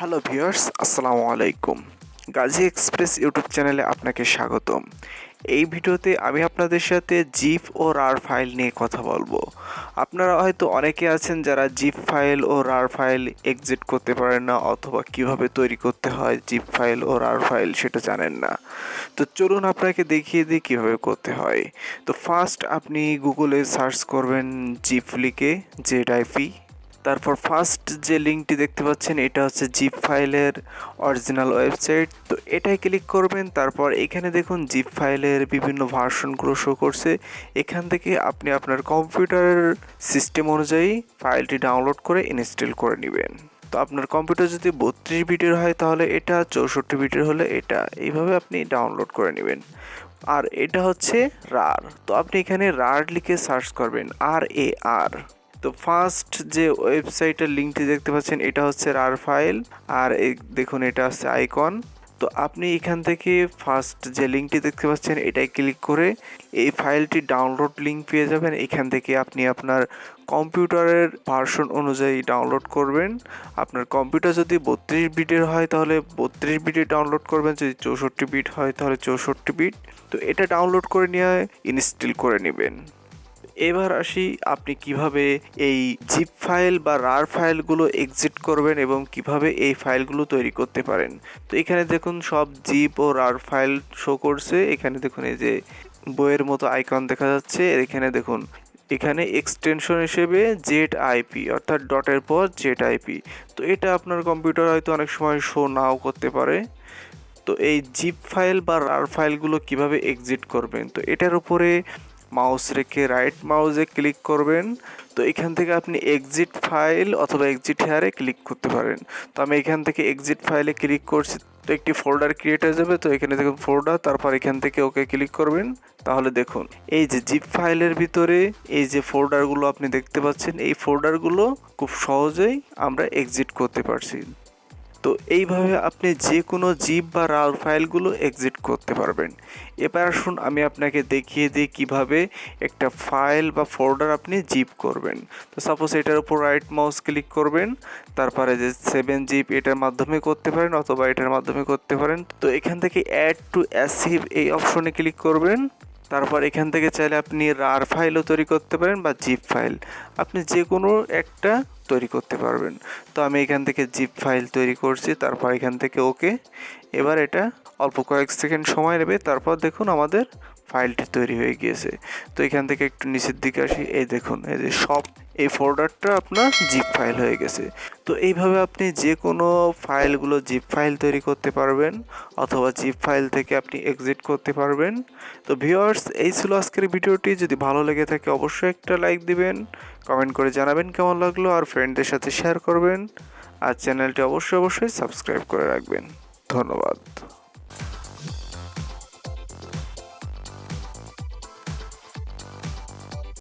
Hello viewers, আসসালামু আলাইকুম। Gazi express YouTube চ্যানেলে আপনাকে স্বাগতম। এই ভিডিওতে আমি আপনাদের সাথে জিপ ও রার ফাইল নিয়ে কথা বলবো। আপনারা হয়তো অনেকে আছেন যারা জিপ ফাইল ও রার ফাইল এক্সিট করতে পারেন না, অথবা কিভাবে তৈরি করতে হয় জিপ ফাইল ও রার ফাইল সেটা জানেন না। তো চলুন আপনাকে দেখিয়ে দিই কীভাবে করতে হয়। তো ফার্স্ট আপনি গুগলে সার্চ করবেন জিপ লিখে, ZIP। তারপর ফার্স্ট যে লিঙ্কটি দেখতে পাচ্ছেন এটা হচ্ছে জিপ ফাইলের অরিজিনাল ওয়েবসাইট। তো এটাই ক্লিক করবেন। তারপর এখানে দেখুন জিপ ফাইলের বিভিন্ন ভার্সনগুলো শো করছে। এখান থেকে আপনি আপনার কম্পিউটারের সিস্টেম অনুযায়ী ফাইলটি ডাউনলোড করে ইনস্টল করে নেবেন। তো আপনার কম্পিউটার যদি 32 বিটের হয় তাহলে এটা, 64 বিটের হলে এটা, এইভাবে আপনি ডাউনলোড করে নেবেন। আর এটা হচ্ছে রার। তো আপনি এখানে রার লিখে সার্চ করবেন, RAR। তো ফার্স্ট যে ওয়েবসাইটের লিঙ্কটি দেখতে পাচ্ছেন এটা হচ্ছে রার ফাইল, আর দেখুন এটা হচ্ছে আইকন। তো আপনি এখান থেকে ফার্স্ট যে লিঙ্কটি দেখতে পাচ্ছেন এটাই ক্লিক করে এই ফাইলটি ডাউনলোড লিঙ্ক পেয়ে যাবেন। এখান থেকে আপনি আপনার কম্পিউটারের ভার্সন অনুযায়ী ডাউনলোড করবেন। আপনার কম্পিউটার যদি 32 বিটের হয় তাহলে 32 বিটে ডাউনলোড করবেন, যদি 64 বিট হয় তাহলে 64 বিট। তো এটা ডাউনলোড করে নিয়ে ইনস্টল করে নেবেন। এবার আসি আপনি কিভাবে এই জিপ ফাইল বা রার ফাইলগুলো এক্সিট করবেন এবং কিভাবে এই ফাইলগুলো তৈরি করতে পারেন। তো এখানে দেখুন সব জিপ ও রার ফাইল শো করছে। এখানে দেখুন এই যে বইয়ের মতো আইকন দেখা যাচ্ছে। এখানে দেখুন এখানে এক্সটেনশন হিসেবে ZIP, অর্থাৎ ডটের পর ZIP। তো এটা আপনার কম্পিউটার হয়তো অনেক সময় শো নাও করতে পারে। তো এই জিপ ফাইল বা রার ফাইলগুলো কিভাবে এক্সিট করবেন, তো এটার উপরে মাউস রেখে রাইট মাউসে ক্লিক করবেন। তো এখান থেকে আপনি এক্সিট ফাইল অথবা এক্সিট হেয়ারে ক্লিক করতে পারেন। তো আমি এখান থেকে এক্সিট ফাইলে ক্লিক করছি। তো একটি ফোল্ডার ক্রিয়েট হয়ে যাবে। তো এখানে দেখুন ফোল্ডার, তারপর এখান থেকে ওকে ক্লিক করবেন। তাহলে দেখুন এই যে জিপ ফাইলের ভিতরে এই যে ফোল্ডারগুলো আপনি দেখতে পাচ্ছেন, এই ফোল্ডারগুলো খুব সহজেই আমরা এক্সিট করতে পারছি। তো এইভাবে আপনি যে কোনো জিপ বা রার ফাইলগুলো এক্সিট করতে পারবেন। এবার আসুন আমি আপনাকে দেখিয়ে দিই কিভাবে একটা ফাইল বা ফোল্ডার আপনি জিপ করবেন। তো সাপোজ এটার উপর রাইট মাউস ক্লিক করবেন, তারপরে যে 7 জিপ এটার মাধ্যমে করতে পারেন অথবা এটার মাধ্যমে করতে পারেন। তো এখান থেকে অ্যাড টু অ্যাসিভ এই অপশনে ক্লিক করবেন। তারপর এখান থেকে চাইলে আপনি রার ফাইলও তৈরি করতে পারেন বা জিপ ফাইল, আপনি যে কোনো একটা তৈরি করতে পারবেন। তো আমি এখান থেকে জিপ ফাইল তৈরি করছি, তারপর এখান থেকে ওকে। এবার এটা অল্প কয়েক সেকেন্ড সময় নেবে। তারপর দেখুন আমাদের ফাইলটি তৈরি হয়ে গিয়েছে। তো এখান থেকে একটু নিচের দিকে আসি, এই দেখুন এই যে সব এই ফোল্ডারটা আপনার জিপ ফাইল হয়ে গেছে। তো এইভাবে আপনি যে কোনো ফাইলগুলো জিপ ফাইল তৈরি করতে পারবেন অথবা জিপ ফাইল থেকে আপনি এক্সিট করতে পারবেন। তো ভিউয়ার্স, এই ছিল আজকের ভিডিওটি। যদি ভালো লেগে থাকে অবশ্যই একটা লাইক দিবেন, কমেন্ট করে জানাবেন কেমন লাগলো, আর ফ্রেন্ডদের সাথে শেয়ার করবেন, আর চ্যানেলটি অবশ্যই সাবস্ক্রাইব করে রাখবেন। ধন্যবাদ।